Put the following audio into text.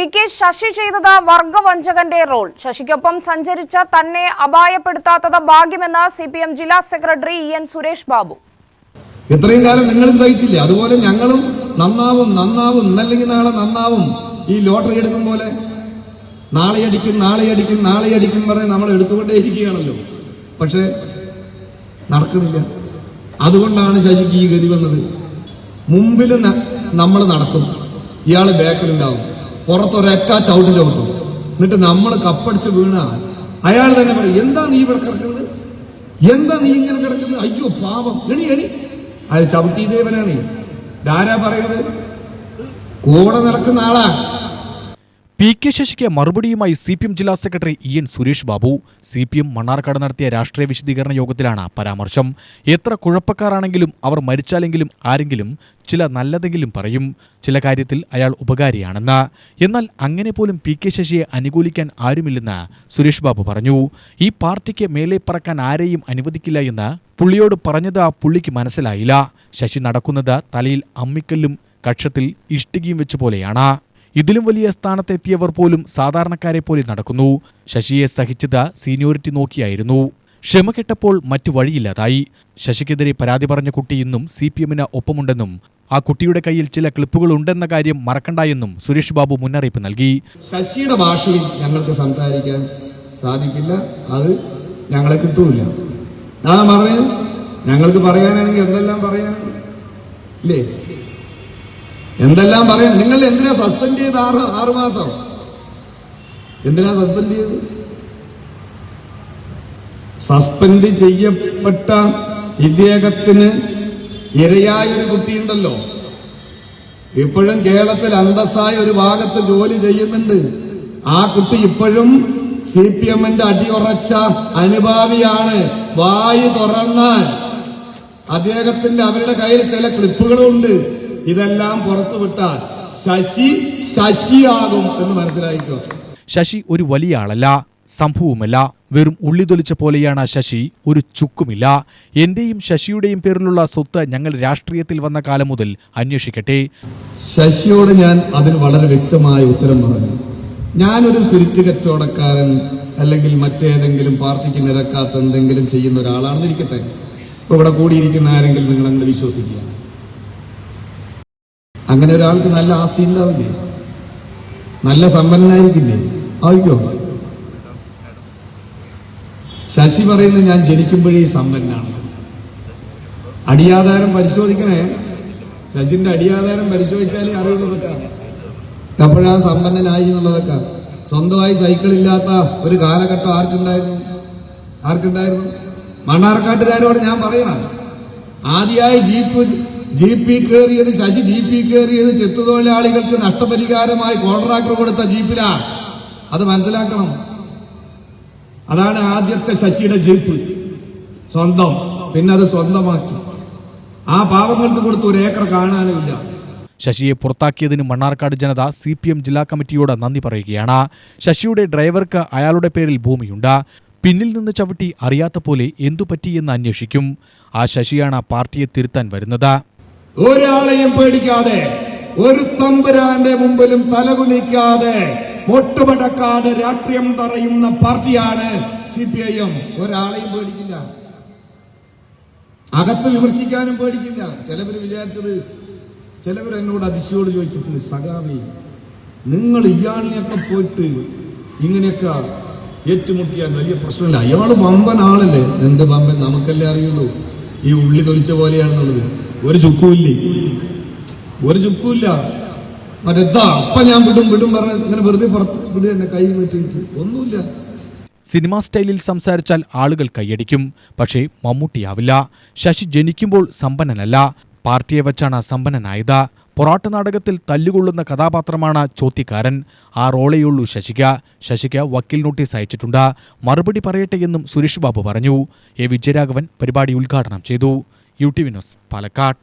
P K. Sasi ചെയ്തത് വർഗവഞ്ചകന്റെ role. ശശിക്കൊപ്പം സഞ്ചരിച്ച തന്നെ അപായപ്പെടുത്താത്തത് ഭാഗ്യമെന്ന് CPM ജില്ലാ സെക്രട്ടറി EN സുരേഷ് ബാബു. ഇത്രയും കാലം നിങ്ങളും സഹിച്ചില്ല, അതുപോലെ ഞങ്ങളും നന്നാവും ഇന്നല്ലെങ്കിൽ നാളെ നന്നാവും. ഈ ലോട്ടറി എടുക്കും പോലെ നാളെ അടിക്കും പറഞ്ഞ് നമ്മൾ എടുത്തുകൊണ്ടേയിരിക്കുകയാണല്ലോ. പക്ഷെ നടക്കണില്ല. അതുകൊണ്ടാണ് ശശിക്ക് ഈ ഗതി വന്നത്. മുമ്പിൽ നമ്മൾ നടക്കും, ഇയാള് ബാക്കിലുണ്ടാവും, പുറത്തൊരൊറ്റ ചവിട്ട് ചവിട്ടും. എന്നിട്ട് നമ്മൾ കപ്പടിച്ച് വീണ അയാൾ തന്നെ പറയും, എന്താ നീ ഇവിടെ കിടക്കുന്നത്, എന്താ നീ ഇങ്ങനെ കിടക്കുന്നത്, അയ്യോ പാവം, എണി. അത് ചവിട്ടിയതേവനാണ്. ധാരാ പറയുന്നത് കൂടെ നടക്കുന്ന ആളാ. പി.കെ. ശശിക്ക് മറുപടിയുമായി CPM ജില്ലാ secretary EN Suresh Babu. CPM Mannarkkad നടത്തിയ രാഷ്ട്രീയ വിശദീകരണ യോഗത്തിലാണ് പരാമർശം. എത്ര കുഴപ്പക്കാരാണെങ്കിലും അവർ മരിച്ചാലെങ്കിലും ആരെങ്കിലും ചില നല്ലതെങ്കിലും പറയും, ചില കാര്യത്തിൽ അയാൾ ഉപകാരിയാണെന്ന്. എന്നാൽ അങ്ങനെ പോലും പി.കെ. ശശിയെ അനുകൂലിക്കാൻ ആരുമില്ലെന്ന് സുരേഷ് ബാബു പറഞ്ഞു. ഈ പാർട്ടിക്ക് മേലെ പറക്കാൻ ആരെയും അനുവദിക്കില്ല എന്ന് പുള്ളിയോട് പറഞ്ഞത് പുള്ളിക്ക് മനസ്സിലായില്ല. ശശി നടക്കുന്നത് തലയിൽ അമ്മിക്കല്ലും കക്ഷത്തിൽ ഇഷ്ടികയും വെച്ച പോലെയാണ്. ഇതിലും വലിയ സ്ഥാനത്തെത്തിയവർ പോലും സാധാരണക്കാരെ പോലെ നടക്കുന്നു. ശശിയെ സഹിച്ചത് സീനിയോറിറ്റി നോക്കിയായിരുന്നു. ക്ഷമ കെട്ടപ്പോൾ മറ്റു വഴിയില്ലാതായി. ശശിക്കെതിരെ പരാതി പറഞ്ഞ കുട്ടി ഇന്നും CPMന് ഒപ്പമുണ്ടെന്നും ആ കുട്ടിയുടെ കയ്യിൽ ചില ക്ലിപ്പുകൾ ഉണ്ടെന്ന കാര്യം മറക്കണ്ടെന്നും സുരേഷ് ബാബു മുന്നറിയിപ്പ് നൽകി. ശശിയുടെ ഭാഷയിൽ ഞങ്ങൾക്ക് സംസാരിക്കാൻ സാധിക്കില്ല, അത് ഞങ്ങളെ കിട്ടൂല. പറഞ്ഞു ഞങ്ങൾക്ക് പറയാനാണെങ്കിൽ എന്തെല്ലാം പറയാനാണ് ഇല്ലേ, എന്തെല്ലാം പറയാൻ. നിങ്ങൾ എന്തിനാ സസ്പെൻഡ് ചെയ്ത് 6 മാസം? എന്തിനാ സസ്പെൻഡ് ചെയ്ത്? സസ്പെൻഡ് ചെയ്യപ്പെട്ട ഇദ്ദേഹത്തിന് ഇരയായ ഒരു കുട്ടിയുണ്ടല്ലോ, ഇപ്പോഴും കേരളത്തിൽ അന്തസ്സായ ഒരു ഭാഗത്ത് ജോലി ചെയ്യുന്നുണ്ട്. ആ കുട്ടി ഇപ്പോഴും CPMന്റെ അടിയുറച്ച അനുഭാവിയാണ്. വായു തുറന്നാൽ അദ്ദേഹത്തിന്റെ അവരുടെ കയ്യിൽ ചില ക്ലിപ്പുകളുണ്ട്. ഇതെല്ലാം പുറത്തുവിട്ടാൽ ശശിയാകും എന്ന് മനസ്സിലായിക്കോ. ശശി ഒരു വലിയ ആളല്ല, സംഭവമല്ല, വെറും ഉള്ളിതൊലിച്ച പോലെയാണ് ശശി. ഒരു ചുക്കുമില്ല. എന്റെയും ശശിയുടെയും പേരിലുള്ള സ്വത്ത് ഞങ്ങൾ രാഷ്ട്രീയത്തിൽ വന്ന കാലം മുതൽ അന്വേഷിക്കട്ടെ. ശശിയോട് ഞാൻ അതിന് വളരെ വ്യക്തമായ ഉത്തരം പറഞ്ഞു. ഞാനൊരു സ്പിരിറ്റ് കച്ചവടക്കാരൻ അല്ലെങ്കിൽ മറ്റേതെങ്കിലും പാർട്ടിക്ക് നിരക്കാത്ത എന്തെങ്കിലും ചെയ്യുന്ന ഒരാളാണെന്ന് ഇരിക്കട്ടെ. ഇപ്പൊ ഇവിടെ കൂടിയിരിക്കുന്ന ആരെങ്കിലും നിങ്ങൾ അങ്ങനെ വിശ്വസിക്കുക? അങ്ങനെ ഒരാൾക്ക് നല്ല ആസ്തി ഉണ്ടാവില്ലേ? നല്ല സമ്പന്നനായിരിക്കില്ലേ? ആയിക്കോ. ശശി പറയുന്നത് ഞാൻ ജനിക്കുമ്പോഴേ സമ്പന്നനാണ്. അടിയാധാരം പരിശോധിക്കണേ. ശശിന്റെ അടിയാധാരം പരിശോധിച്ചാലേ അറിയുള്ളതൊക്കെ എപ്പോഴാ സമ്പന്നനായി എന്നുള്ളതൊക്കെ. സ്വന്തമായി സൈക്കിൾ ഇല്ലാത്ത ഒരു കാലഘട്ടം ആർക്കുണ്ടായിരുന്നു? മണ്ണാർക്കാട്ടുകാരോട് ഞാൻ പറയണം, ആദ്യമായി ജീപ്പിൽ കയറിയത് ശശി ചെത്തുതൊഴിലാളികൾക്ക് നഷ്ടപരിഹാരമായി കോൺട്രാക്ടർ കൊടുത്ത ജീപ്പിലാ. അത് മനസ്സിലാക്കണം. അതാണ് ആദ്യത്തെ ശശിയുടെ ജീപ്പ് സ്വന്തം. പിന്നെ അത് സ്വന്തമാക്കി ആ പാവങ്ങൾക്ക് കൊടുത്ത് 1 ഏക്കർ കാണാനുമില്ല. ശശിയെ പുറത്താക്കിയതിന് മണ്ണാർക്കാട് ജനത CPM ജില്ലാ കമ്മിറ്റിയോട് നന്ദി പറയുകയാണ്. ശശിയുടെ ഡ്രൈവർക്ക് അയാളുടെ പേരിൽ ഭൂമിയുണ്ട്. പിന്നിൽ നിന്ന് ചവിട്ടി അറിയാത്ത പോലെ എന്തുപറ്റിയെന്ന് അന്വേഷിക്കും. ആ ശശിയാണ് പാർട്ടിയെ തിരുത്താൻ വരുന്നത്. ഒരാളെയും പേടിക്കാതെ, ഒരു തമ്പുരാന്റെ മുമ്പിലും തലകുനിക്കാതെ, ഒട്ടുമടക്കാതെ രാഷ്ട്രീയം പറയുന്ന പാർട്ടിയാണ് CPIM. ഒരാളെയും പേടിക്കില്ല, അകത്ത് വിമർശിക്കാനും പേടിക്കില്ല. ചിലവർ എന്നോട് അതിശയോട് ചോദിച്ചിട്ടുണ്ട്, സഖാവി നിങ്ങൾ ഇയാളിനെയൊക്കെ പോയിട്ട് ഇങ്ങനെയൊക്കെ ഏറ്റുമുട്ടിയാൽ വലിയ പ്രശ്നമില്ല, അയാള് വമ്പൻ ആളല്ലേ. എന്ത് വമ്പൻ നമുക്കല്ലേ അറിയുള്ളൂ. ഈ ഉള്ളി തൊലിച്ച പോലെയാണെന്നുള്ളത്. ഒരു ചുക്കുമില്ല. മറ്റെന്താ അപ്പ ഞാൻ വിടും പറഞ്ഞ ഇങ്ങനെ വെറുതെ പുറത്ത് വിടുക, എന്നെ കൈ നീട്ടിയിട്ട് ഒന്നുമില്ല. സിനിമാ സ്റ്റൈലിൽ സംസാരിച്ചാൽ ആളുകൾ കൈയടിക്കും, പക്ഷേ മമ്മൂട്ടിയാവില്ല. ശശി ജനിക്കുമ്പോൾ സമ്പന്നനല്ല, പാർട്ടിയെ വച്ചാണ് സമ്പന്നനായത്. പൊറാട്ട് നാടകത്തിൽ തല്ലുകൊള്ളുന്ന കഥാപാത്രമാണ് ചോദ്യക്കാരൻ. ആ റോളേയുള്ളൂ ശശിക്ക് വക്കീൽ നോട്ടീസ് അയച്ചിട്ടുണ്ട്. മറുപടി പറയട്ടെ എന്നും സുരേഷ് ബാബു പറഞ്ഞു. എ. വിജയരാഘവൻ പരിപാടി ഉദ്ഘാടനം ചെയ്തു. UTV news, Palakkad.